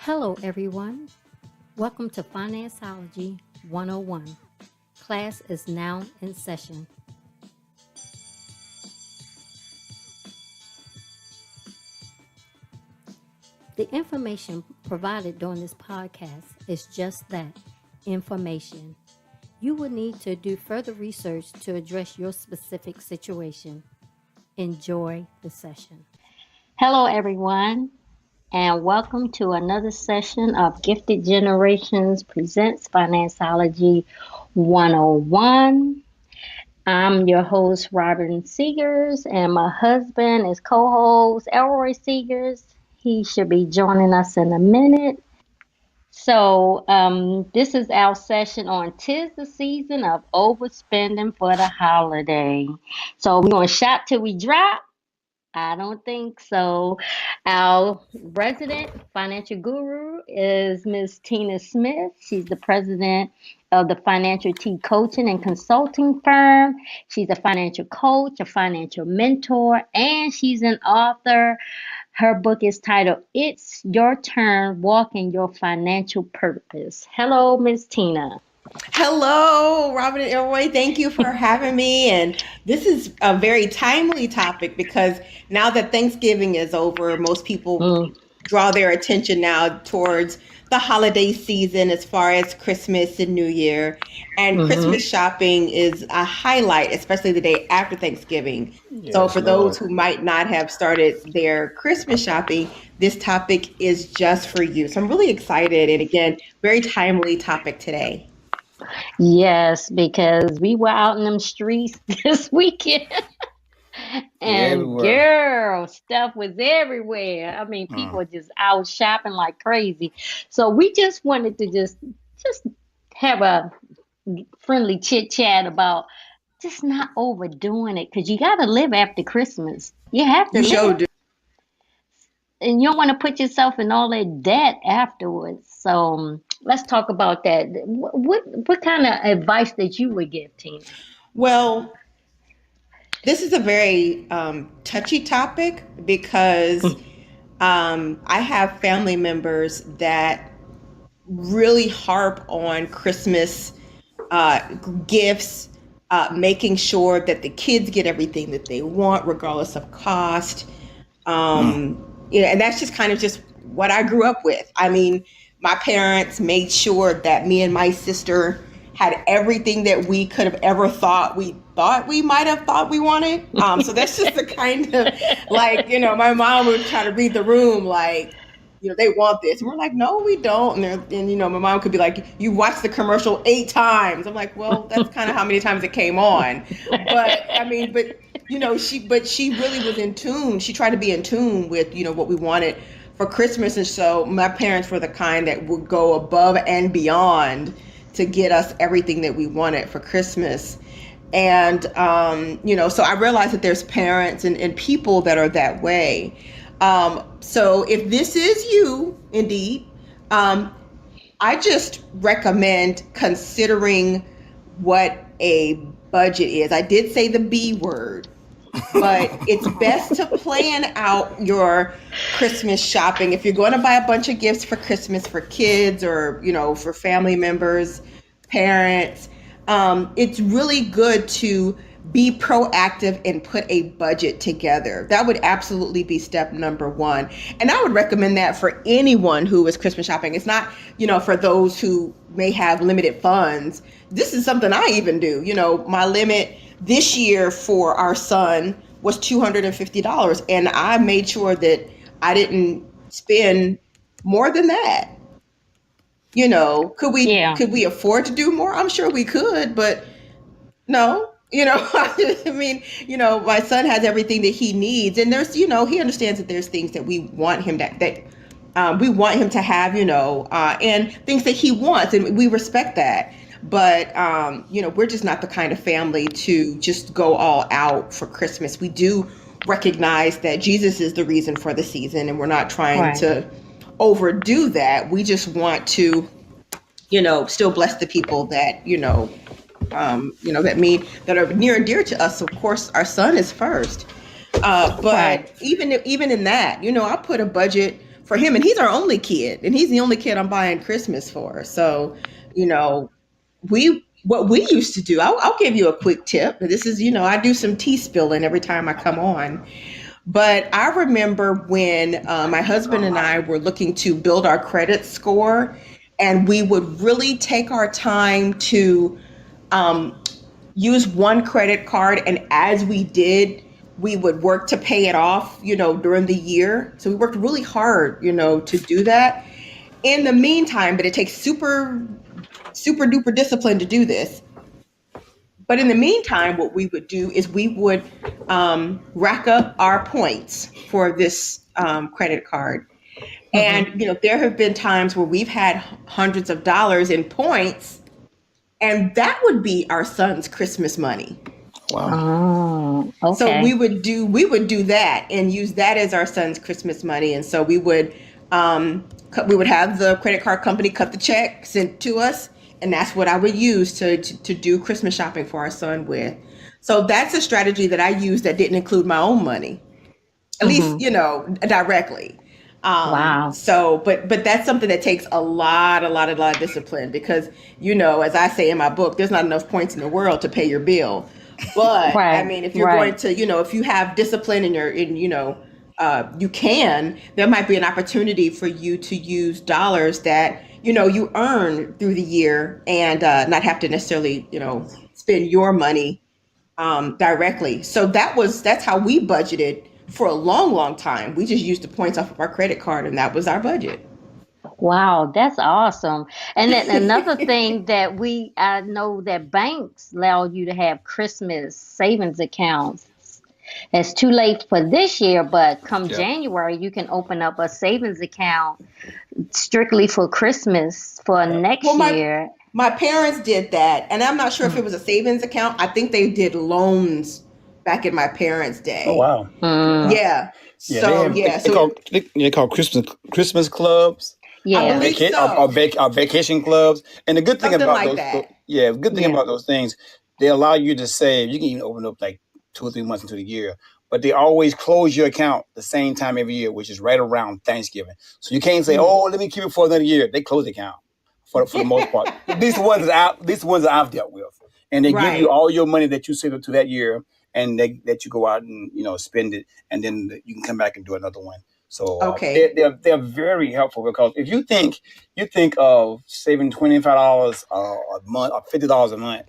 Hello, everyone. Welcome to Financeology 101. Class is now in session. The information provided during this podcast is just that, information. You will need to do further research to address your specific situation. Enjoy the session. Hello, everyone, and welcome to another session of Gifted Generations Presents Financeology 101. I'm your host, Robin Seegers, and my husband is co-host Elroy Seegers. He should be joining us in a minute. So this is our session on 'Tis the Season of Overspending for the Holiday. So we're going to shop till we drop. I don't think so. Our resident financial guru is Ms. Tina Smith. She's the president of the Financial Tea Coaching and Consulting Firm. She's a financial coach, a financial mentor, and she's an author. Her book is titled It's Your Turn, Walking Your Financial Purpose. Hello, Ms. Tina. Hello, Robin and Elroy. Thank you for having me. And this is a very timely topic because now that Thanksgiving is over, most people draw their attention now towards the holiday season as far as Christmas and New Year. And Christmas shopping is a highlight, especially the day after Thanksgiving. So for those who might not have started their Christmas shopping, this topic is just for you. So I'm really excited. And again, very timely topic today. Yes, because we were out in them streets this weekend. And girl, stuff was everywhere. I mean, people were just out shopping like crazy. So we just wanted to just have a friendly chit chat about just not overdoing it, because you got to live after Christmas. You have to You sure live, do. and you don't want to put yourself in all that debt afterwards. So let's talk about that. What kind of advice that you would give, Tina? Well, this is a very touchy topic because I have family members that really harp on Christmas gifts, making sure that the kids get everything that they want, regardless of cost. And that's just kind of just what I grew up with. I mean, my parents made sure that me and my sister had everything that we could have ever thought we might have thought we wanted. So that's just the kind of my mom would try to read the room like, they want this. And we're like, no, we don't. And my mom could be like, you watched the commercial 8 times. I'm like, well, that's kind of how many times it came on. But she really was in tune. She tried to be in tune with, what we wanted for Christmas. And so my parents were the kind that would go above and beyond to get us everything that we wanted for Christmas. And, so I realized that there's parents and people that are that way. So if this is you, indeed, I just recommend considering what a budget is. I did say the B word, but it's best to plan out your Christmas shopping. If you're going to buy a bunch of gifts for Christmas for kids or, for family members, parents, it's really good to be proactive and put a budget together. That would absolutely be step number 1. And I would recommend that for anyone who is Christmas shopping. It's not, for those who may have limited funds. This is something I even do. My limit this year for our son was $250. And I made sure that I didn't spend more than that. Could we afford to do more? I'm sure we could, but no. I mean, my son has everything that he needs, and there's, he understands that there's things that we want him we want him to have, and things that he wants, and we respect that. But, we're just not the kind of family to just go all out for Christmas. We do recognize that Jesus is the reason for the season, and we're not trying to overdo that. We just want to, still bless the people that, that are near and dear to us. Of course, our son is first. But even in that, I put a budget for him, and he's our only kid, and he's the only kid I'm buying Christmas for. So, you know, what we used to do. I'll give you a quick tip. This is, I do some tea spilling every time I come on. But I remember when my husband and I were looking to build our credit score, and we would really take our time to um, use one credit card. And as we did, we would work to pay it off, during the year. So we worked really hard, to do that. In the meantime, but it takes super, super duper discipline to do this. But in the meantime, what we would do is we would rack up our points for this credit card. Mm-hmm. And, there have been times where we've had hundreds of dollars in points, and that would be our son's Christmas money. Wow. Oh, So okay. we would do that and use that as our son's Christmas money. And so we would have the credit card company cut the check, sent to us, and that's what I would use to do Christmas shopping for our son with. So that's a strategy that I used that didn't include my own money, at least, Mm-hmm. directly. Wow. But that's something that takes a lot of discipline, because, as I say in my book, there's not enough points in the world to pay your bill. But I Right. mean, if you're going Right. to, if you have discipline there might be an opportunity for you to use dollars that, you earn through the year, and not have to necessarily, spend your money directly. So that's how we budgeted for a long, long time. We just used the points off of our credit card, and that was our budget. Wow, that's awesome. And then another thing that I know that banks allow you to have Christmas savings accounts. It's too late for this year, but come Yep. January, you can open up a savings account strictly for Christmas for Yep. Well, next year. my parents did that, and I'm not sure if Mm. it was a savings account. I think they did loans back in my parents' Oh day. wow. Mm, Wow. Yeah. Yeah, they So have yeah. they So call they call Christmas clubs, I yeah. believe so. vacation clubs. And the good thing Something about like that. yeah, the good thing Yeah. about those things, they allow you to save. You can even open up like 2 or 3 months into the year, but they always close your account the same time every year, which is right around Thanksgiving. So you can't say, Mm. "Oh, let me keep it for another year." They close the account for the most part. These ones that I've dealt with, and they give you Right. all your money that you saved up to that year, and they let you go out and spend it, and then you can come back and do another one. So Okay. they're very helpful, because if you think of saving $25 a month or $50 a month,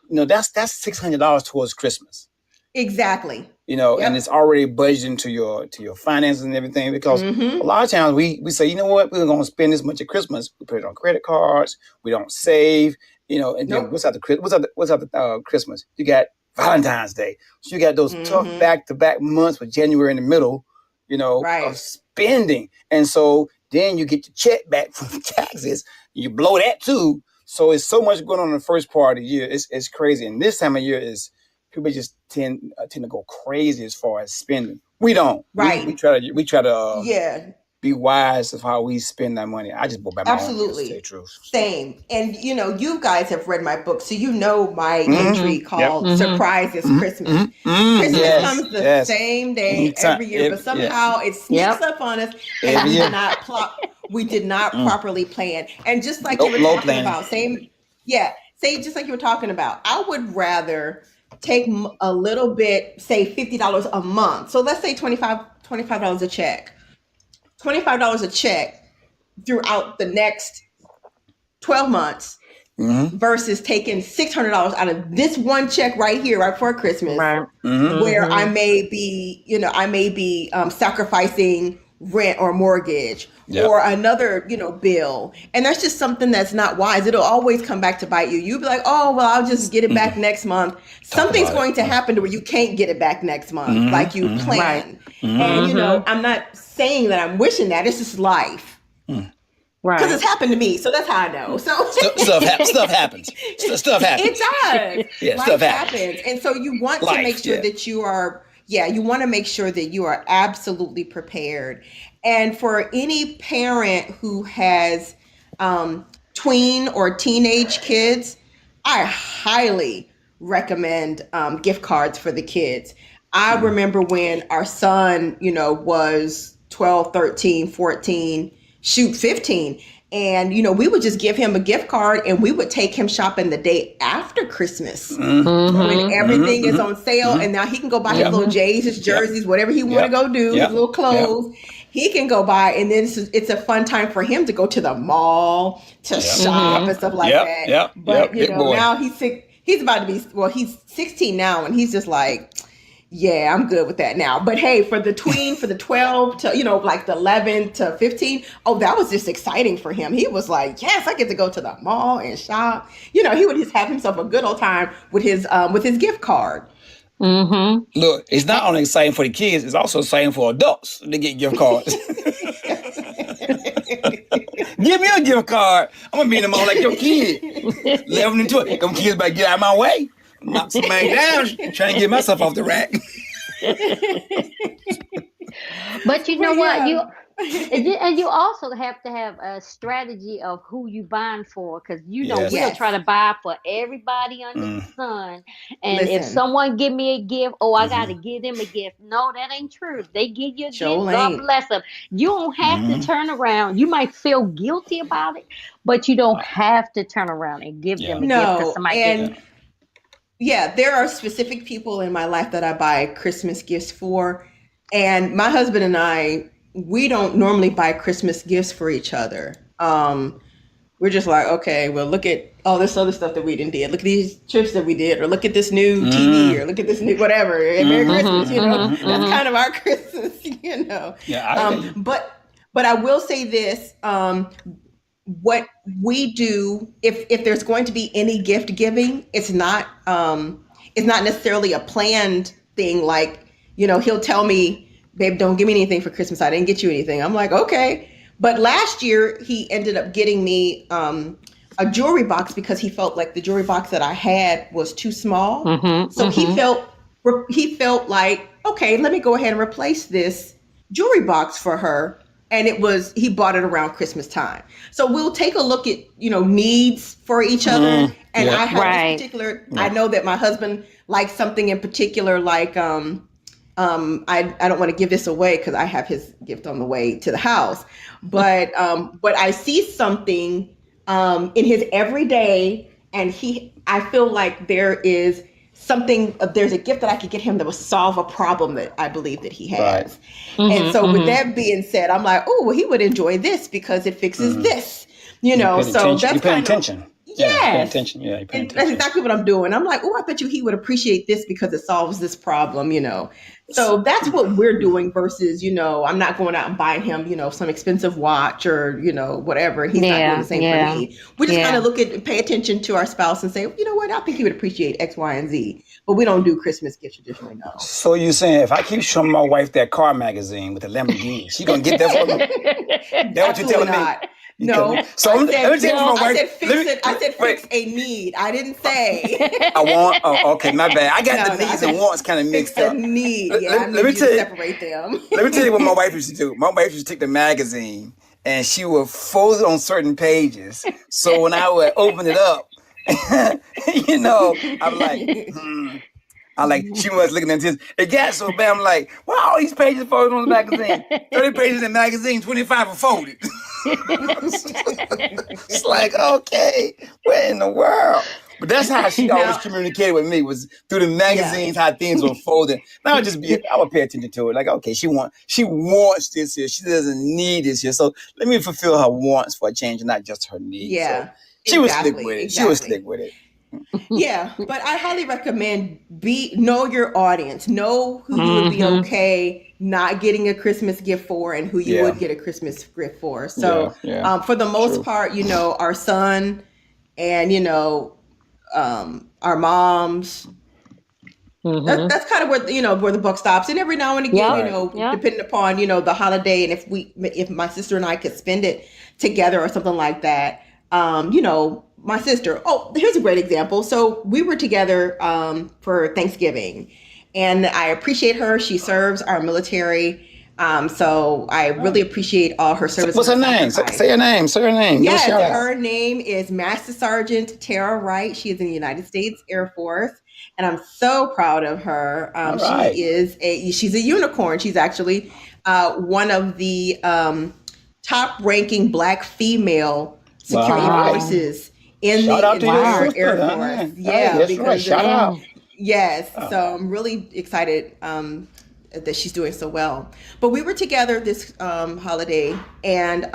that's $600 towards Christmas. Exactly. And it's Yep. already budgeted into your finances and everything, because a Mm-hmm. lot of times we say, you know what, we're going to spend this much at Christmas. We put it on credit cards. We don't save. And then Nope. what's after Christmas? You got Valentine's Day. So you got those tough Mm-hmm. back to back months with January in the middle, of Right. spending, and so then you get your check back from the taxes. You blow that too. So it's so much going on in the first part of the year. It's crazy, and this time of year is people just tend to go crazy as far as spending. We don't. We Right. try to Yeah. be wise of how we spend our money. I just go by my own ears, to tell you the Absolutely. truth. So. Same. And you guys have read my book, so you know my Mm-hmm. entry Mm-hmm. Yep. called Mm-hmm. Surprises Mm-hmm. Christmas. Mm-hmm. Christmas Yes. comes the Yes. same day Anytime. every year, but Yeah. somehow it sneaks Yep. up on us, and Every year. we did not Mm. properly plan. And just like you Nope. were Low talking planning. about, just like you were talking about, I would rather take a little bit, say $50 a month. So let's say $25 a check. $25 a check throughout the next 12 months Mm-hmm. versus taking $600 out of this one check right here, right before Christmas, Right. Mm-hmm. where I Mm-hmm. may be, sacrificing rent or mortgage Yep. or another, bill. And that's just something that's not wise. It'll always come back to bite you. You'll be like, oh, well, I'll just get it back next month. Talk Something's about it. going to happen to where you can't get it back next month, like Mm-hmm. you Mm-hmm. Right. plan. And, Mm-hmm. I'm not saying that I'm wishing that. It's just life. Because Right. it's happened to me. So that's how I know. So Stuff happens. Stuff it happens. does. Yeah. Life Stuff happens. happens. And so you want to make Life. sure Yeah. that you want to make sure that you are absolutely prepared. And for any parent who has tween or teenage kids, I highly recommend gift cards for the kids. I remember when our son, was 12, 13, 14, shoot 15. And, we would just give him a gift card and we would take him shopping the day after Christmas when everything is on sale. And now he can go buy his little J's, his jerseys, whatever he want to go do, his little clothes. He can go buy, and then it's a fun time for him to go to the mall, to shop and stuff like that. But, now he's about to be, he's 16 now, and he's just like, yeah, I'm good with that now. But hey, for the 12 to, like the 11 to 15, that was just exciting for him. He was like, yes, I get to go to the mall and shop. He would just have himself a good old time with his gift card. Mm-hmm. Look, it's not only exciting for the kids, it's also exciting for adults to get gift cards. Give me a gift card. I'm going to be in the mall like your kid. 11 and 12. Them kids better get out of my way. Knock somebody down, trying to get myself off the rack. But you know what? You also have to have a strategy of who you buying for, because we'll try to buy for everybody under the sun. And if someone give me a gift, I got to give them a gift. No, that ain't true. If they give you a gift, God bless them. You don't have to turn around. You might feel guilty about it, but you don't have to turn around and give them a gift because somebody there are specific people in my life that I buy Christmas gifts for. And my husband and I, we don't normally buy Christmas gifts for each other. We're just like, okay, well, look at all this other stuff that we did. Look at these trips that we did, or look at this new TV, or look at this new whatever. And Merry Christmas, That's kind of our Christmas, Yeah. But I will say this. What we do, if there's going to be any gift giving, it's not necessarily a planned thing. Like, he'll tell me, babe, don't give me anything for Christmas. I didn't get you anything. I'm like, okay. But last year he ended up getting me a jewelry box because he felt like the jewelry box that I had was too small. So he felt like, okay, let me go ahead and replace this jewelry box for her. And he bought it around Christmas time. So we'll take a look at, needs for each other. And I have this particular, I know that my husband likes something in particular, like, I don't want to give this away because I have his gift on the way to the house, but I see something, in his everyday, and I feel like there's a gift that I could get him that will solve a problem that I believe that he has. Right. And so with that being said, I'm like, he would enjoy this because it fixes this, so that's pay attention. Yes. Attention. Yeah, you pay attention. That's exactly what I'm doing. I'm like, I bet you he would appreciate this because it solves this problem, So that's what we're doing versus, I'm not going out and buying him, some expensive watch or, whatever. And he's not doing the same for me. We just kind of pay attention to our spouse and say, you know what, I think he would appreciate X, Y, and Z. But we don't do Christmas gifts traditionally, no. So you're saying if I keep showing my wife that car magazine with the Lamborghini, she going to get that for me? That's what you're telling me? No, so I said fix a need. I didn't say. I want. Oh, okay, my bad. I got the needs and wants kind of mixed up. A need. Let me tell you, separate them. Let me tell you what my wife used to do. My wife used to take the magazine and she would fold it on certain pages. So when I would open it up, I'm like, she was looking at this. It got so bad. I'm like, why all these pages folded on the magazine? 30 pages in the magazine, 25 are folded. It's like, okay, what in the world? But that's how she always communicated with me, was through the magazines, how things were folded. Now I would pay attention to it. Like, okay, she wants this here. She doesn't need this here. So let me fulfill her wants for a change, not just her needs. Yeah. So she would stick with it. She would stick with it. Yeah, but I highly recommend know your audience, know who you would be okay not getting a Christmas gift for and who you would get a Christmas gift for. So for the most part, our son and, our moms, that's kind of where the buck stops. And every now and again, depending upon, the holiday, and if my sister and I could spend it together or something like that, my sister, here's a great example. So we were together for Thanksgiving, and I appreciate her. She serves our military. So I really appreciate all her service. What's her name? Say her name. Say her name. Yes, her name is Master Sergeant Tara Wright. She is in the United States Air Force. and I'm so proud of her. All right. She's a unicorn. She's actually one of the top ranking Black female Well, all security right. forces in Shout the out to your entire Wow. sister. Air Force. Hey, Yeah, that's right. because Shout out. yes, Oh, so I'm really excited that she's doing so well. But we were together this holiday, and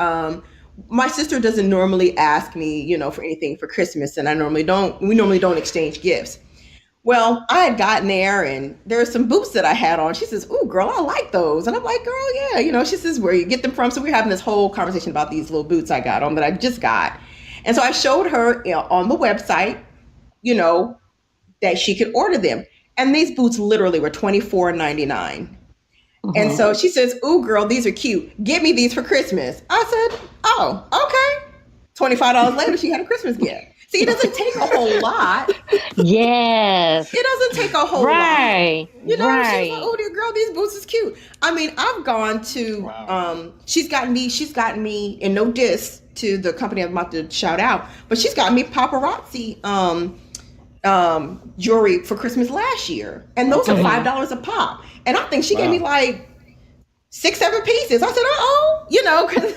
my sister doesn't normally ask me, for anything for Christmas, and we normally don't exchange gifts. Well, I had gotten there, and there are some boots that I had on. She says, "Ooh, girl, I like those." And I'm like, "Girl, yeah." She says, "Where you get them from?" So we're having this whole conversation about these little boots I got on that I just got. And so I showed her, on the website, you know, that she could order them. And these boots literally were $24.99. And Mm-hmm. so she says, "Ooh, girl, these are cute. Get me these for Christmas." I said, "Oh, okay." $25 later, she had a Christmas gift. See, it doesn't take a whole lot. Yes. It doesn't take a whole lot. Right. She's like, Right. "Oh, dear girl, these boots is cute." I mean, I've gone to, wow. she's gotten me, and no diss to the company I'm about to shout out, but she's got me paparazzi jewelry for Christmas last year, and those are Okay. Mm-hmm. $5 a pop. And I think she gave me Wow. like 6, 7 pieces. I said, "Oh, because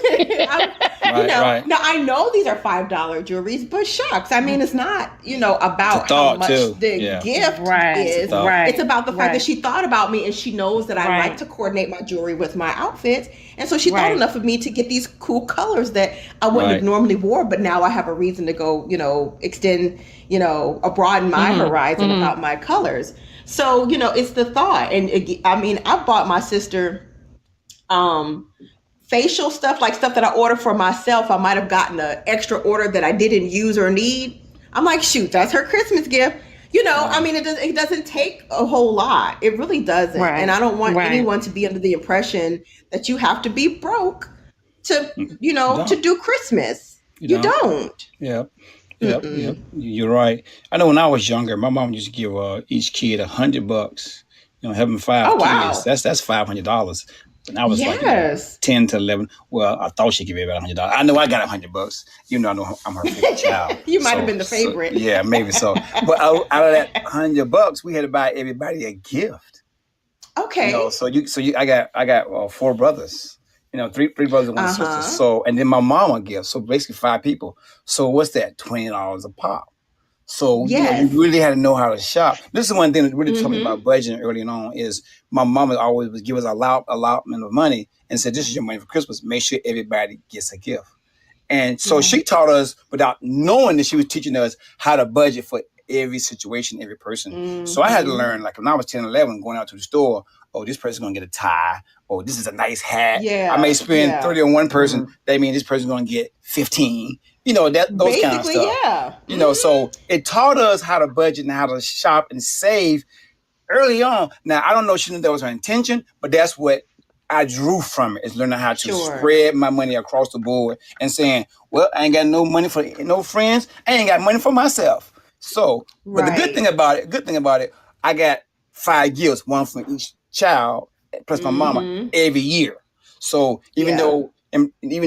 Right. now I know these are $5 jewelries, but shucks, I mean, it's not, It's a about how thought much too. the Yeah. gift Right. is. thought. Right. It's about the fact that Right. she thought about me, and she knows that I like Right. to coordinate my jewelry with my outfits, and so she thought Right. enough of me to get these cool colors that I wouldn't have Right. normally wore, but now I have a reason to go, extend, broaden my Mm-hmm. horizon Mm-hmm. about my colors. So it's the thought, and I mean, I bought my sister facial stuff, like stuff that I ordered for myself. I might have gotten an extra order that I didn't use or need. I'm like, shoot, that's her Christmas gift. I Wow. mean, it doesn't take a whole lot. It really doesn't. And Right. I don't want Right. anyone to be under the impression that you have to be broke to, You to don't. do Christmas. You You don't. don't. Yep. Yep. Mm-mm. You're right. I know when I was younger, my mom used to give each kid $100. Having Oh, 5 kids, wow. that's $500. When I was like, Yes. 10 to 11. Well, I thought she gave me about $100. I know I got $100. I know I'm her favorite child. You might have been the favorite. Yeah, maybe so. But out of that $100, we had to buy everybody a gift. Okay. I got 4 brothers. Three brothers and one sister. Uh-huh. So, and then my mama gift. So basically 5 people. So what's that? $20 a pop. So, Yes. you really had to know how to shop. This is one thing that really taught me Mm-hmm. about budgeting early on is my mama always would give us a allotment of money and said, "This is your money for Christmas. Make sure everybody gets a gift." And so Yeah. she taught us without knowing that she was teaching us how to budget for every situation, every person. So I had to Mm-hmm. learn, like when I was 10, 11, going out to the store, oh, this person's going to get a tie. Oh, this is a nice hat. I may Yeah. spend Yeah. 30 on one person. Mm-hmm. That means this person's going to get 15. Those kind of Basically, stuff. yeah. So it taught us how to budget and how to shop and save early on. Now, I don't know if she knew that was her intention, but that's what I drew from it, is learning how to Sure. spread my money across the board and saying, well, I ain't got no money for no friends. I ain't got money for myself. So, but the good Right. thing about it, I got 5 gifts, one for each child, plus my mama Mm-hmm. every year. So even Yeah.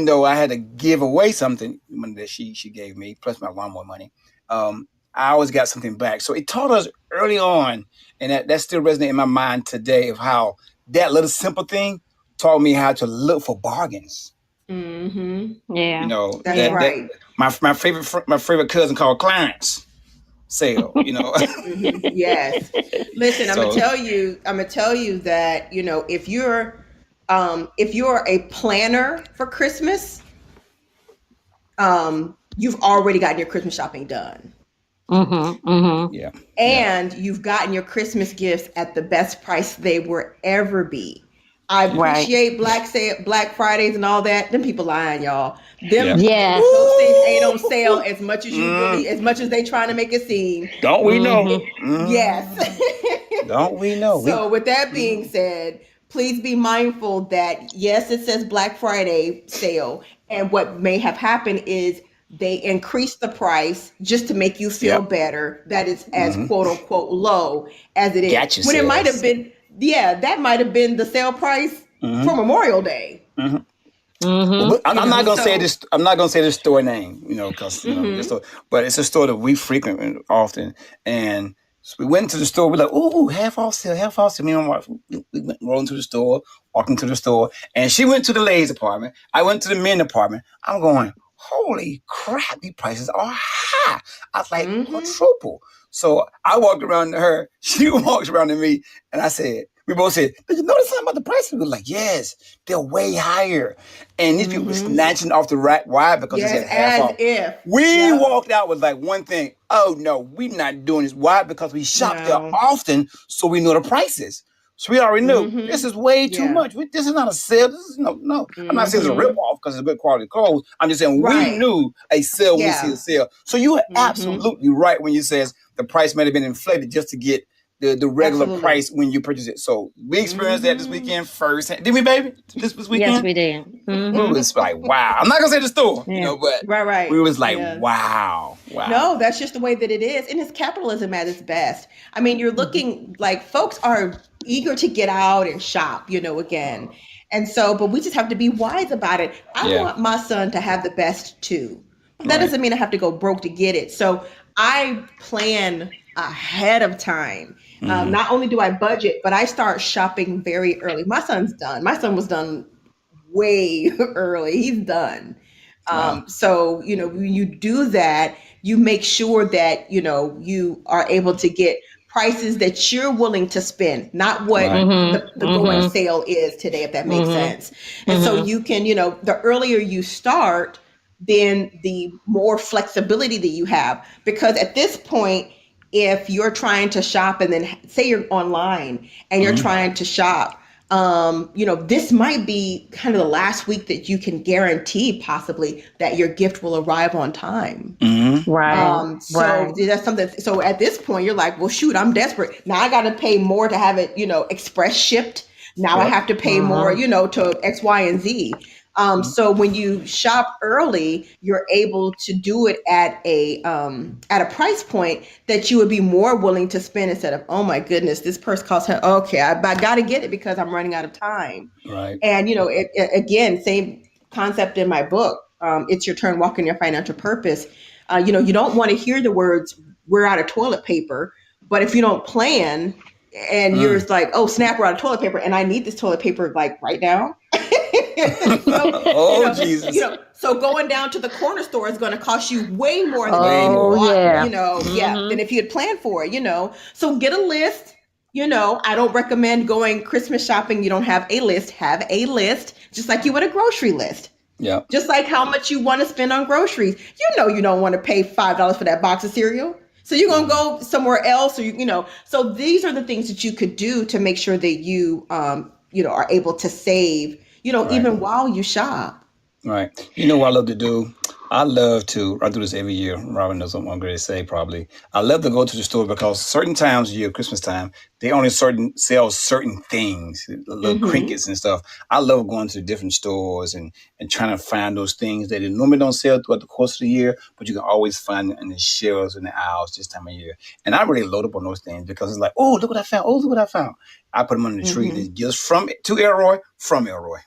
though I had to give away something, money that she gave me, plus my lawnmower money, I always got something back. So it taught us early on, and that still resonates in my mind today, of how that little simple thing taught me how to look for bargains. Mm-hmm. Yeah. That's Yeah. right. My favorite cousin called Clarence sale. Mm-hmm. Yes. Listen, I'm So gonna tell you. That if you're a planner for Christmas, you've already gotten your Christmas shopping done. Mm-hmm. Mm-hmm. yeah, And you've gotten your Christmas gifts at the best price they will ever be. I Right. appreciate Black Fridays and all that. Them people lying, y'all. Yeah. Yes. Those things ain't on sale as much as Mm. as much as they trying to make it seem. Don't we know? Mm-hmm. Yes. Don't we know? So with that being said, please be mindful that yes, it says Black Friday sale, and what may have happened is they increased the price just to make you feel Yep. better that it's as quote unquote low as it is. Gotcha When it might sales. have been, that might have been the sale price for Memorial Day. Mm-hmm. But I'm not gonna say so- this. I'm not gonna say this store name, because this store, but it's a store that we frequent often, and So we went to the store. We're like, ooh, half off sale, half off sale. Me and my wife, we went rolling to the store, walking to the store. And she went to the ladies' department. I went to the men department. I'm going, holy crap, these prices are high. I was like, quadruple. So I walked around to her. She walks around to me. And I said, we both said, did you notice something about the prices? We were like, yes, they're way higher. And these people were snatching off the rack. Why? Because they said half off. If. We walked out with like one thing. Oh, no, we're not doing this. Why? Because we shop there often, so we know the prices. So we already knew this is way too much. This is not a sale. This is no. I'm not saying it's a rip-off because it's a good quality clothes. I'm just saying we knew a sale when we see a sale. So you are absolutely right when you says the price might have been inflated just to get the regular price when you purchase it. So we experienced that this weekend first. Did we, baby? This weekend? Yes, we did. We was like, wow. I'm not gonna say the store, but we was like, wow. No, that's just the way that it is. And it's capitalism at its best. I mean, you're looking like folks are eager to get out and shop, again. And so, but we just have to be wise about it. I want my son to have the best too. But that doesn't mean I have to go broke to get it. So I plan ahead of time. Not only do I budget, but I start shopping very early. My son's done. My son was done way early. He's done. So, when you do that, you make sure that, you are able to get prices that you're willing to spend, not what the going sale is today, if that makes sense. And so you can, the earlier you start, then the more flexibility that you have. Because at this point, if you're trying to shop and then say you're online and you're trying to shop, this might be kind of the last week that you can guarantee possibly that your gift will arrive on time. So that's something. So at this point, you're like, well, shoot, I'm desperate. Now I got to pay more to have it, express shipped. Now I have to pay more, to X, Y, and Z. So when you shop early, you're able to do it at a price point that you would be more willing to spend instead of, oh my goodness, this purse costs her. Okay, I got to get it because I'm running out of time. Right. And again, same concept in my book. It's your turn, walk in your financial purpose. You don't want to hear the words "we're out of toilet paper," but if you don't plan and you're just like, oh snap, we're out of toilet paper, and I need this toilet paper like right now. Jesus. So going down to the corner store is going to cost you way more than than if you had planned for it, So get a list. I don't recommend going Christmas shopping. You don't have a list. Have a list, just like you would a grocery list. Yeah. Just like how much you want to spend on groceries. You don't want to pay $5 for that box of cereal. So you're going to go somewhere else, or so these are the things that you could do to make sure that you are able to save, even while you shop. Right. You know what I love to do? I do this every year. Robin knows what I'm going to say probably. I love to go to the store because certain times of year, Christmas time, they only sell certain things, little trinkets and stuff. I love going to different stores and trying to find those things that they normally don't sell throughout the course of the year, but you can always find it in the shelves and the aisles this time of year. And I really load up on those things because it's like, oh, look what I found. Oh, look what I found. I put them on the tree and it's just to Elroy, from Elroy.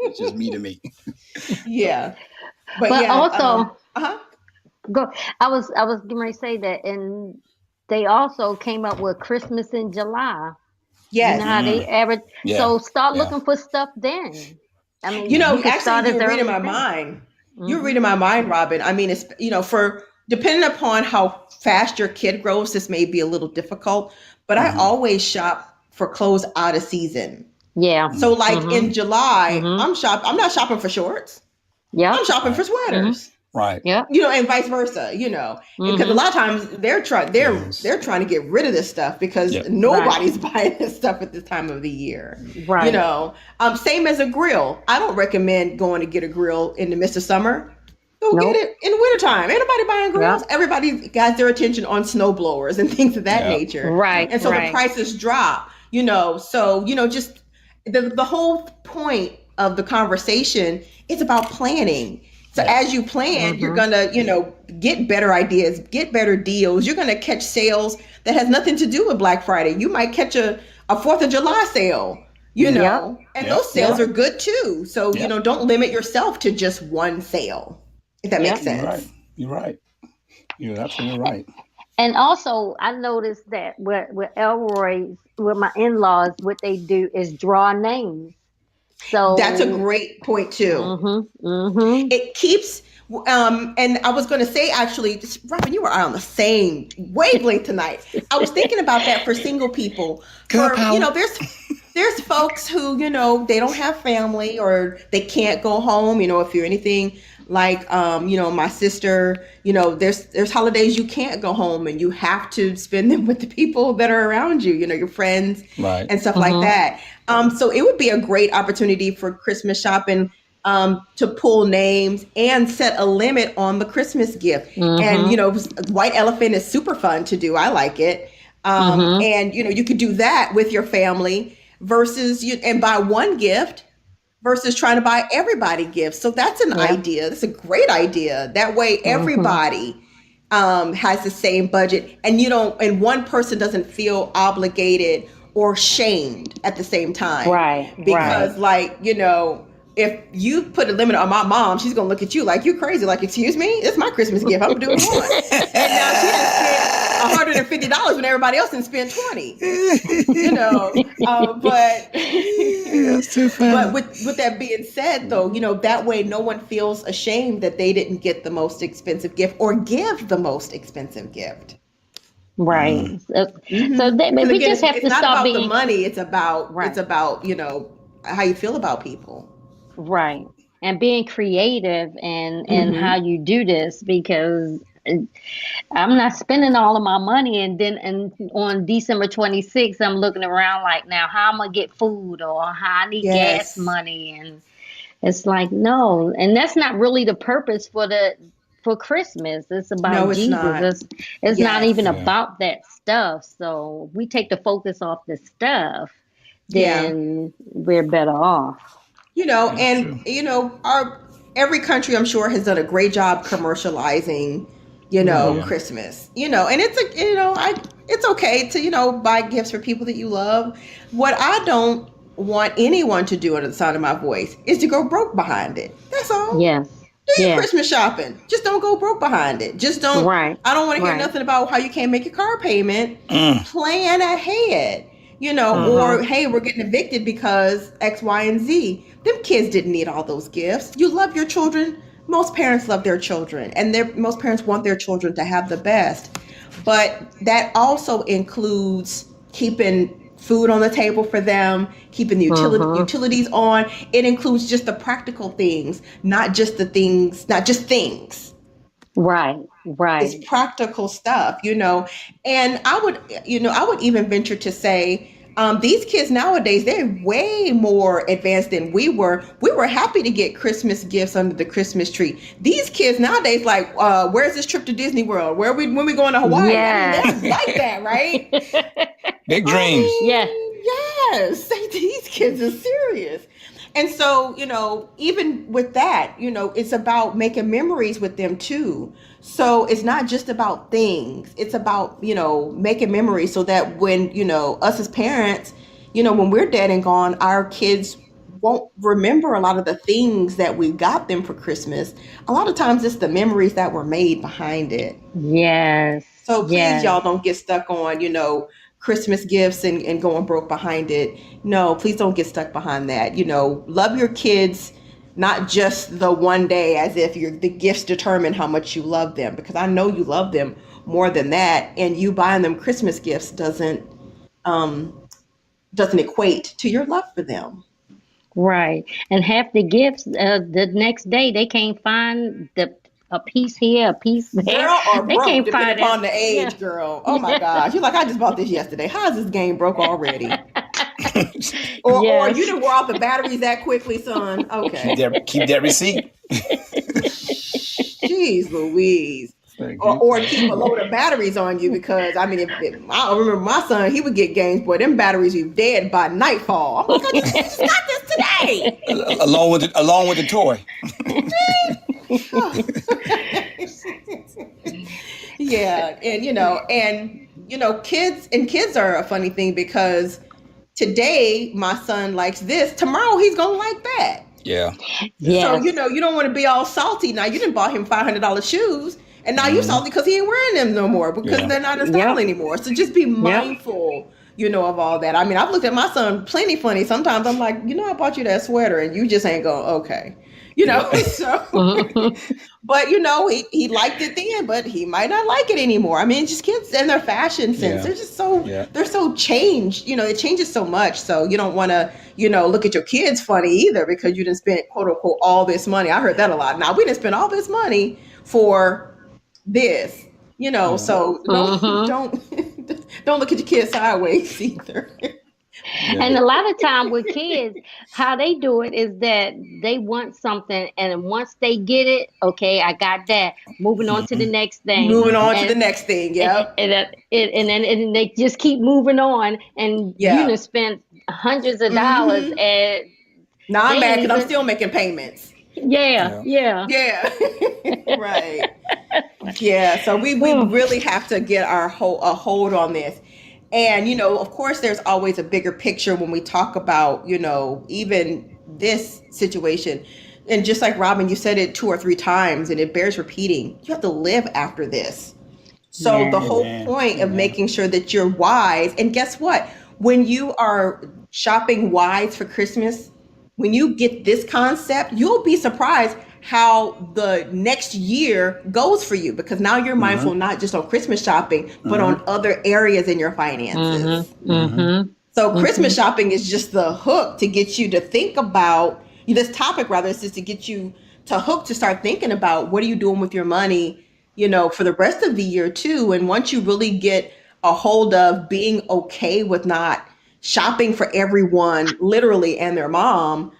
It's just me to me. Yeah. But also, go. I was getting ready to say that, and they also came up with Christmas in July. Yes. You know how they average. Yeah. So start looking for stuff then. I mean, actually, you're reading my mind. You're reading my mind, Robin. I mean, it's for depending upon how fast your kid grows, this may be a little difficult. But I always shop for clothes out of season. Yeah. So like in July, I'm not shopping for shorts. Yeah. I'm shopping for sweaters. Right. Yeah. And vice versa, because a lot of times they're trying to get rid of this stuff because nobody's buying this stuff at this time of the year. Right. Same as a grill. I don't recommend going to get a grill in the midst of summer. Go get it in the wintertime. Ain't nobody buying grills. Everybody got their attention on snow blowers and things of that nature. Right. And so the prices drop, so, just the whole point of the conversation is about planning. So as you plan, you're going to, get better ideas, get better deals. You're going to catch sales that has nothing to do with Black Friday. You might catch a 4th of July sale, and those sales are good too. So, don't limit yourself to just one sale, if that makes sense. You're right. You're absolutely right. And also, I noticed that with Elroy's, with my in-laws, what they do is draw names. That's a So, great point too. mm-hmm. It keeps, and I was going to say actually, Robin, you were on the same wavelength tonight. I was thinking about that for single people. Girl For, power. there's folks who, they don't have family or they can't go home, if you're anything like, my sister, there's holidays you can't go home and you have to spend them with the people that are around you, your friends Right. and stuff like that. So it would be a great opportunity for Christmas shopping, to pull names and set a limit on the Christmas gift. And, White Elephant is super fun to do. I like it. And, you could do that with your family versus and buy one gift versus trying to buy everybody gifts. So that's an Yeah. idea. That's a great idea. That way everybody has the same budget and and one person doesn't feel obligated or shamed at the same time. Right. Because if you put a limit on my mom, she's gonna look at you like you crazy. Like, excuse me, it's my Christmas gift. I'm doing one. And now she done spent $150 when everybody else didn't spend $20. But That's too funny. but with that being said, though, that way no one feels ashamed that they didn't get the most expensive gift or give the most expensive gift. Right. So that, we Again, just have it's to not stop about being the money. It's about Right. How you feel about people. right, and being creative and how you do this, because I'm not spending all of my money and then on December 26th I'm looking around like, now how I'm gonna get food or how I need gas Yes. money, and it's like, no, and that's not really the purpose for Christmas. It's about No, it's Jesus. not. It's not Yes. even Yeah. about that stuff. So if we take the focus off the stuff, Yeah. then we're better off. And true. our every country I'm sure has done a great job commercializing, Yeah. Christmas. And it's okay to, buy gifts for people that you love. What I don't want anyone to do under the sound of my voice is to go broke behind it. That's all. Yes. Do your Yes. Christmas shopping. Just don't go broke behind it. Just don't. Right. I don't want to hear Right. nothing about how you can't make your car payment. Mm. Plan ahead, or hey, we're getting evicted because X, Y, and Z. Them kids didn't need all those gifts. You love your children. Most parents love their children, and most parents want their children to have the best. But that also includes keeping food on the table for them, keeping the utilities on. It includes just the practical things, not just things. Right. It's Right. practical stuff, And I would even venture to say, these kids nowadays, they're way more advanced than we were. We were happy to get Christmas gifts under the Christmas tree. These kids nowadays, like, where's this trip to Disney World? When we going to Hawaii? Yes. I mean, they're like that, right? Big dreams. Yeah. Yes. These kids are serious. And so, even with that, it's about making memories with them too. So it's not just about things. It's about, making memories so that when, us as parents, when we're dead and gone, our kids won't remember a lot of the things that we got them for Christmas. A lot of times it's the memories that were made behind it. Yes. So please, Yes. y'all don't get stuck on, Christmas gifts and going broke behind it. No, please don't get stuck behind that. Love your kids, not just the one day as if the gifts determine how much you love them, because I know you love them more than that. And you buying them Christmas gifts doesn't equate to your love for them. Right. And half the gifts, the next day they can't find a piece here, a piece there. Girl, or They broke, can't depending find upon it. the age, Yeah. girl. Oh my gosh. You're like, I just bought this yesterday. How is this game broke already? Or Yes. you didn't wear off the batteries that quickly, son. Okay. Keep that receipt. Jeez Louise. Or keep a load of batteries on you, because I mean, I remember my son, he would get games, boy, them batteries be dead by nightfall. I'm like, I just got this today. along with the toy. Yeah, and kids are a funny thing, because today my son likes this, tomorrow he's gonna like that. Yeah. Yes. So you don't want to be all salty. Now you didn't buy him $500 shoes. And now you salty because he ain't wearing them no more because Yeah. they're not in style Yep. anymore. So just be Yep. mindful, of all that. I mean, I've looked at my son plenty funny. Sometimes I'm like, I bought you that sweater and you just ain't going, okay. Yeah. So but he liked it then, but he might not like it anymore. I mean, just kids and their fashion sense. Yeah. They're just so Yeah. they're so changed. It changes so much. So you don't want to, look at your kids funny either because you didn't spend quote unquote all this money. I heard that a lot. Now we didn't spend all this money for this. Yeah. So don't look at your kids sideways either. Yeah. And a lot of time with kids, how they do it is that they want something, and then once they get it, okay, I got that. Moving on to the next thing, Moving on to the and next thing. and Yep. and then they just keep moving on, and you Yeah. done spent hundreds of dollars, Mm-hmm. and Now they I'm mad ain't because I'm even. still making payments. Yeah, Yeah. yeah. Yeah. Right. Yeah. So we Oh, really have to get a hold on this. And of course there's always a bigger picture when we talk about, even this situation. And just like Robin, you said it 2 or 3 times and it bears repeating. You have to live after this. So the yeah. whole Amen. point of Amen. making sure that you're wise, and guess what? When you are shopping wise for Christmas, when you get this concept, you'll be surprised how the next year goes for you because now you're Mm-hmm. mindful not just on Christmas shopping, but Mm-hmm. on other areas in your Mhm. finances. Mm-hmm. Mhm. So Christmas Mhm. shopping is just the hook to get you to think about this topic. Rather, is just to get you to start thinking about what are you doing with your money, for the rest of the year too. And once you really get a hold of being okay with not shopping for everyone, literally, and their mom,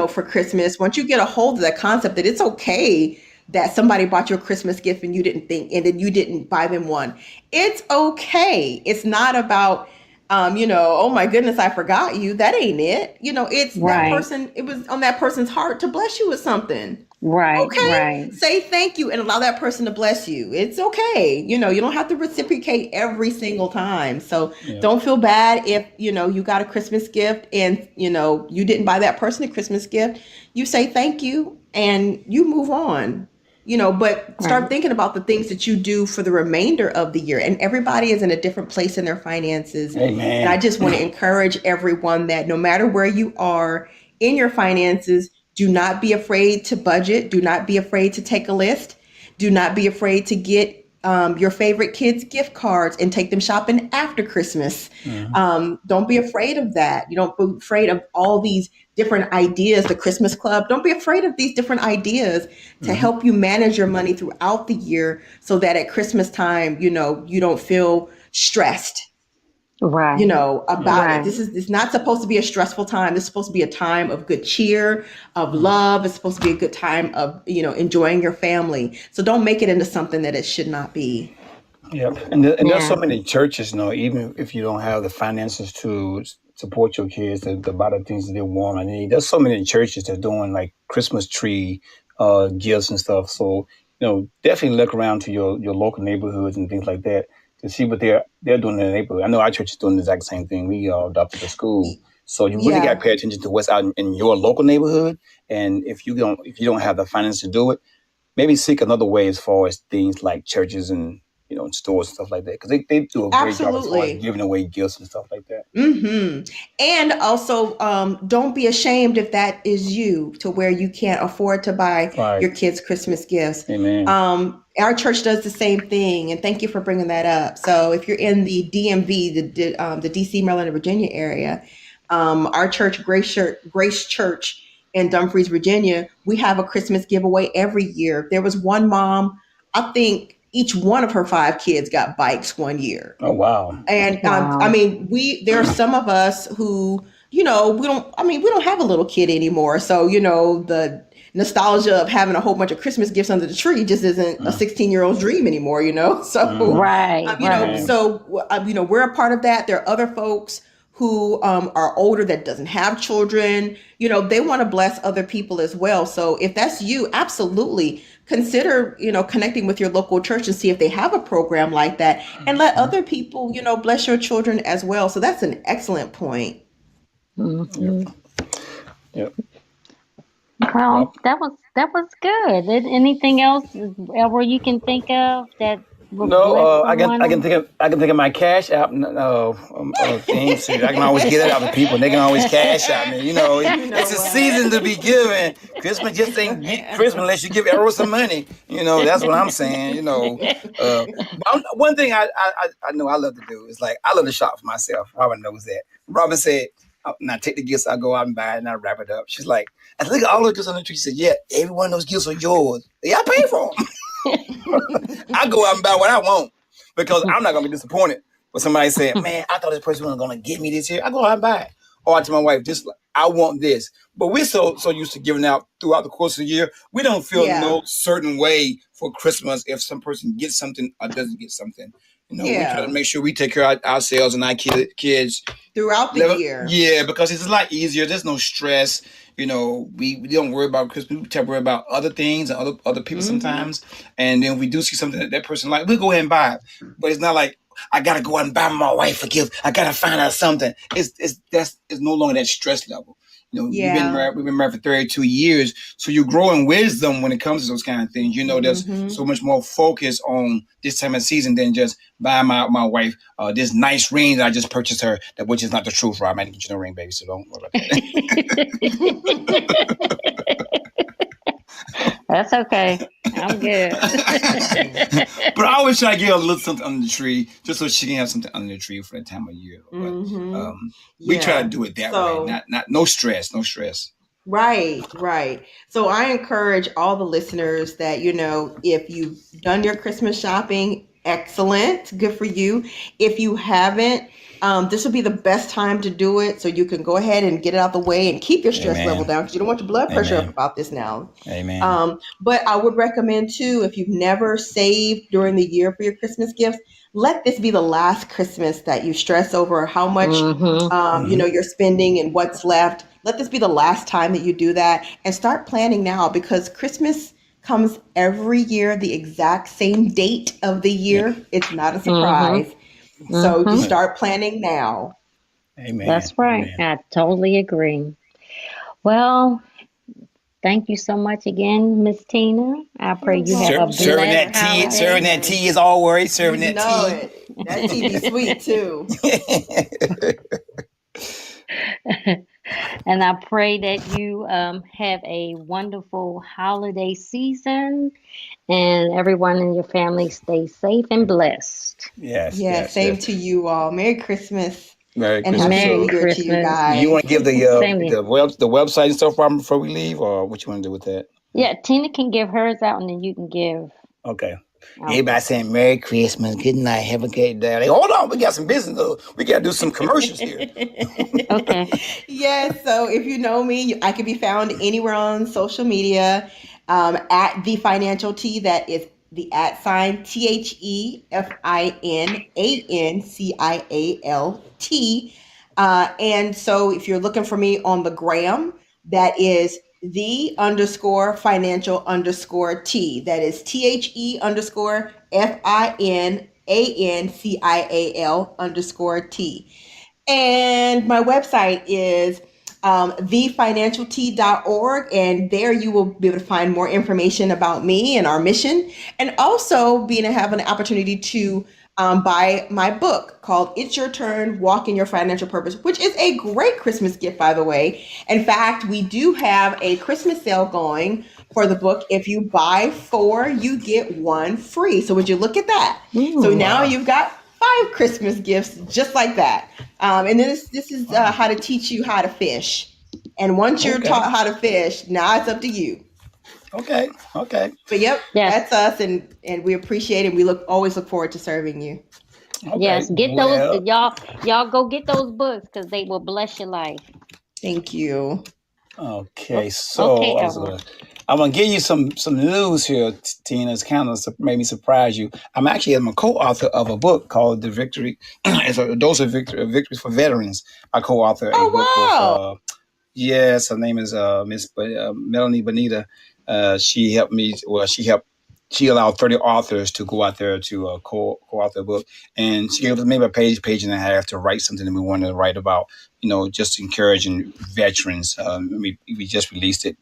for Christmas, once you get a hold of that concept that it's okay that somebody bought you a Christmas gift and you didn't think, and then you didn't buy them one. It's okay. It's not about oh my goodness, I forgot you. That ain't it. It's that Right. person, it was on that person's heart to bless you with something. Right. Okay. Right. Say thank you and allow that person to bless you. It's okay. You don't have to reciprocate every single time. So Yeah. don't feel bad if, you got a Christmas gift and, you didn't buy that person a Christmas gift. You say thank you and you move on. But start Right. thinking about the things that you do for the remainder of the year. And everybody is in a different place in their finances. And I Amen. just want to encourage everyone that no matter where you are in your finances, do not be afraid to budget. Do not be afraid to take a list. Do not be afraid to get your favorite kids' gift cards and take them shopping after Christmas. Mm-hmm. Don't be afraid of that. You don't be afraid of all these different ideas, the Christmas Club. Don't be afraid of these different ideas to Mm-hmm. help you manage your money throughout the year so that at Christmas time, you don't feel stressed Right. Yeah. about it. Right. It's not supposed to be a stressful time. This is supposed to be a time of good cheer, of Mm-hmm. love. It's supposed to be a good time of, enjoying your family. So don't make it into something that it should not be. Yep. And there's so Yeah. many churches, even if you don't have the finances to support your kids to buy the things that they want or need. There's so many churches that are doing like Christmas tree gifts and stuff. So, definitely look around to your local neighborhoods and things like that to see what they're doing in the neighborhood. I know our church is doing the exact same thing. We adopted a school. So you really got to Yeah, pay attention to what's out in your local neighborhood. And if you don't have the finance to do it, maybe seek another way as far as things like churches and and stores and stuff like that because they do a great job as far as absolutely. giving away gifts and stuff like that. And also, don't be ashamed if that is you to where you can't afford to buy Right. your kids Christmas gifts. Amen. Our church does the same thing, and thank you for bringing that up. So, if you're in the DMV, the DC, Maryland, and Virginia area, our church, Grace Church in Dumfries, Virginia, we have a Christmas giveaway every year. There was one mom, I think each one of her 5 kids got bikes one year. Oh wow. And I Wow. mean, there are some of us who, we don't have a little kid anymore. So, the nostalgia of having a whole bunch of Christmas gifts under the tree just isn't a Mm, 16-year-old's dream anymore. So, Right. Right. amen. we're a part of that. There are other folks who are older that doesn't have children. They want to bless other people as well. So if that's you, absolutely consider, connecting with your local church and see if they have a program like that and let Mhm. other people, bless your children as well. So that's an excellent point. Yep. Mhm. Yep. Well, that was good. Anything else where you can think of that will No, bless I someone? can think of my cash app thing. So I can always get it out to people, and they can always cash out me. You know, You know it's a what? season to be giving. Christmas just ain't get Christmas unless you give Arrow some money. You know, that's what I'm saying. You know, one thing I know I love to do is like I love to shop for myself. Robin knows that. Robin said, "Now take the gifts. I go out and buy it, and I wrap it up." She's like, "I look at all those gifts on the tree." She said, "Yeah, every one of those gifts are yours. Yeah, I pay for them." I go out and buy what I want because I'm not gonna be disappointed when somebody said, "Man, I thought this person was gonna give me this here." I go out and buy it. Or I tell my wife, "Just I want this." But we're so used to giving out throughout the course of the year, we don't feel Yeah. no certain way for Christmas if some person gets something or doesn't get something. You know, we try to Yeah. make sure we take care of ourselves and our kids. Throughout the year. Yeah, because it's a lot easier. There's no stress. You know, we don't worry about Christmas. We tend to worry about other things and other people sometimes. And then if we do see something that person like, we'll go ahead and buy it. But it's not like I gotta go out and buy my wife a gift. I gotta find out something. It's no longer that stress level. You know, Yeah. we've been married for 32 years. So you grow in wisdom when it comes to those kind of things. You know, there's so much more focus on this time of season than just buy my wife this nice ring that I just purchased her, that which is not the truth, Rob. I didn't get you no ring, baby, so don't worry about that. That's okay. I'm good. But I always try to give her a little something under the tree, just so she can have something under the tree for that time of year. But we try to do it that way, not no stress, no stress. Right, right. So I encourage all the listeners that, if you've done your Christmas shopping, excellent, good for you. If you haven't, this will be the best time to do it so you can go ahead and get it out the way and keep your stress level down because you don't want your blood pressure up about this now. Amen. But I would recommend too, if you've never saved during the year for your Christmas gifts, let this be the last Christmas that you stress over how much you're spending and what's left. Let this be the last time that you do that and start planning now because Christmas comes every year, the exact same date of the year. It's not a surprise. So you start planning now. Amen. That's right. Amen. I totally agree. Well, thank you so much again, Miss Tina. I pray You're you have a welcome. Serving blessed that tea, serving that holiday. tea is always You serving that know tea. it. That tea be sweet too. And I pray that you have a wonderful holiday season and everyone in your family stay safe and blessed. Yes, Yeah, yes, same yes. to you all. Merry Christmas Merry and Christmas. Happy New Merry So, Year to you Christmas. you want guys. to give Same to you. the website and stuff, Robin, before we leave, or what you want to do with that? Yeah, Tina can give hers out and then you can give. Okay. Okay. Everybody saying Merry Christmas, good night, have a great day. Like, hold on, we got some business though. We got to do some commercials here. Okay. Yes, so if you know me, I can be found anywhere on social media at the financial T. That is the at sign TheFinancialT. And so if you're looking for me on the gram, that is the underscore financial underscore T. That is THE underscore FINANCIAL underscore T. And my website is thefinancialt.org. And there you will be able to find more information about me and our mission. And also being to have an opportunity to buy my book called It's Your Turn, Walk in Your Financial Purpose, which is a great Christmas gift, by the way. In fact, we do have a Christmas sale going for the book. If you buy 4, you get 1 free. So would you look at that? So now you've got 5 Christmas gifts just like that. And this is how to teach you how to fish. And once you're taught how to fish, now it's up to you. Okay. But yep, Yes. that's us, and we appreciate it. We always look forward to serving you. Okay. Yes. Get those y'all go get those books because they will bless your life. Thank you. Okay, so Okay, Errol. I'm gonna give you some news here, Tina. It's kind of maybe surprise you. I'm a co-author of a book called "The Victory." It's a dose of victories for veterans. I co-author a book wow. with yes, her name is Miss Melanie Bonita. She helped me. Well, she helped she allowed 30 authors to go out there to co-author a book, and she gave us maybe a page and a half to write something that we wanted to write about, just encouraging veterans. We just released it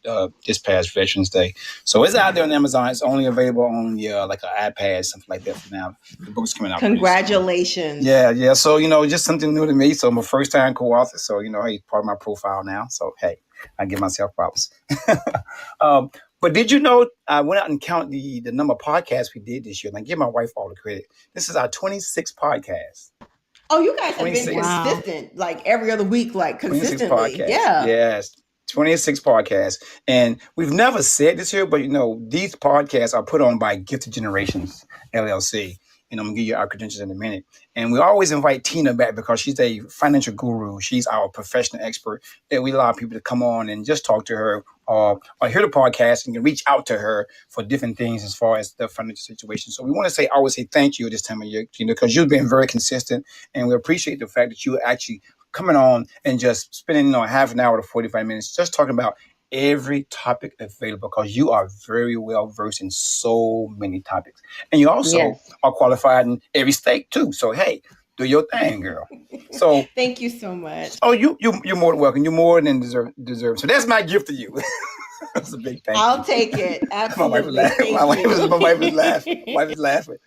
this past Veterans Day, so it's out there on Amazon. It's only available on like an iPad, something like that for now. The book's coming out pretty soon. Congratulations. Yeah. So just something new to me. So I'm a first time co-author. So hey, part of my profile now. So hey, I give myself props. But did you know I went out and counted the number of podcasts we did this year, and I give my wife all the credit. This is our 26th podcast. Oh, you guys have been 26. Wow. consistent, like every other week, like 26 consistently. podcasts. Yeah. Yes. 26 podcasts. And we've never said this here, but these podcasts are put on by Gifted Generations LLC. And I'm gonna give you our credentials in a minute. And we always invite Tina back because she's a financial guru. She's our professional expert that we allow people to come on and just talk to her or hear the podcast and can reach out to her for different things as far as the financial situation. So we want to always say thank you this time of year, Tina, because you've been very consistent, and we appreciate the fact that you actually coming on and just spending half an hour to 45 minutes just talking about every topic available, because you are very well versed in so many topics, and you also are qualified in every state too. So hey, do your thing, girl. So thank you so much. Oh, you're more than welcome. You're more than deserve. So that's my gift to you. That's a big thank you. I'll take it. Absolutely. My wife is laughing. My wife is laughing.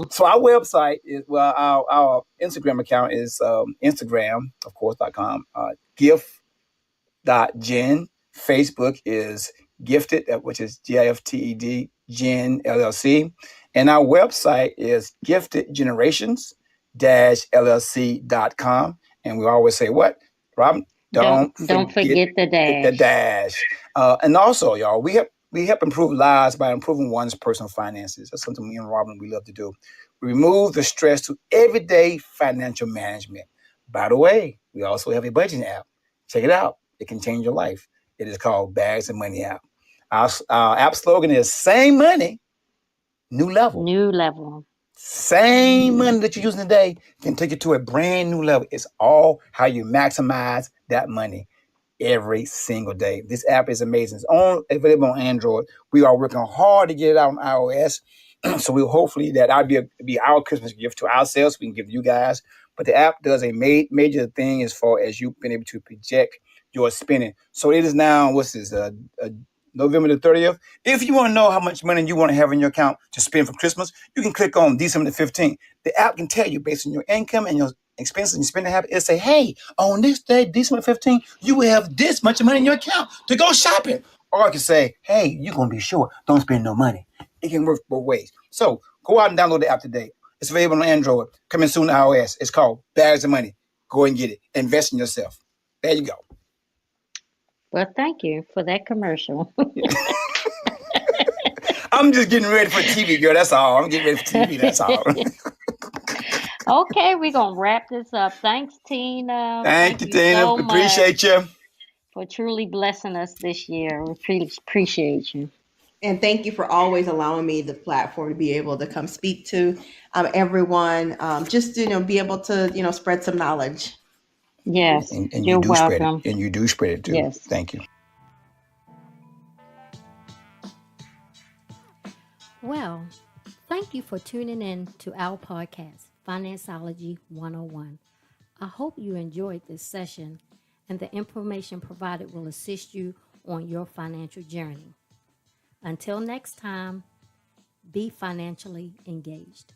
So our website is our Instagram account is Instagram, of course.com, gift.gen. Facebook is gifted, which is GIFTED Gen LLC. And our website is giftedgenerations-llc.com. And we always say what? Rob, don't forget the dash. The dash. And also, y'all, we help improve lives by improving one's personal finances. That's something me and Robin, we love to do. We remove the stress to everyday financial management. By the way, we also have a budgeting app. Check it out. It can change your life. It is called Bags of Money app. Our app slogan is same money, new level. New level. Same money that you're using today can take you to a brand new level. It's all how you maximize that money every single day. This app is amazing. It's available on Android. We are working hard to get it out on iOS. So we'll hopefully that'll be our Christmas gift to ourselves. We can give you guys. But the app does a major thing as far as you being able to project your spending. So it is now, November the 30th. If you want to know how much money you want to have in your account to spend for Christmas, you can click on December the 15th. The app can tell you based on your income and your expenses and your spending habit. It'll say, hey, on this day, December 15th, you will have this much money in your account to go shopping. Or I can say, hey, you're going to be sure, don't spend no money. It can work both ways. So go out and download the app today. It's available on Android. Coming soon to iOS. It's called Bags of Money. Go and get it. Invest in yourself. There you go. Well, thank you for that commercial. I'm just getting ready for TV, girl. That's all. I'm getting ready for TV. That's all. Okay, we're going to wrap this up. Thanks, Tina. Thank you, Tina. So appreciate you. For truly blessing us this year. We appreciate you. And thank you for always allowing me the platform to be able to come speak to everyone, just to be able to spread some knowledge. Yes, and you're you do welcome. spread it. And you do spread it too. Yes. Thank you. Well, thank you for tuning in to our podcast, Financeology 101. I hope you enjoyed this session and the information provided will assist you on your financial journey. Until next time, be financially engaged.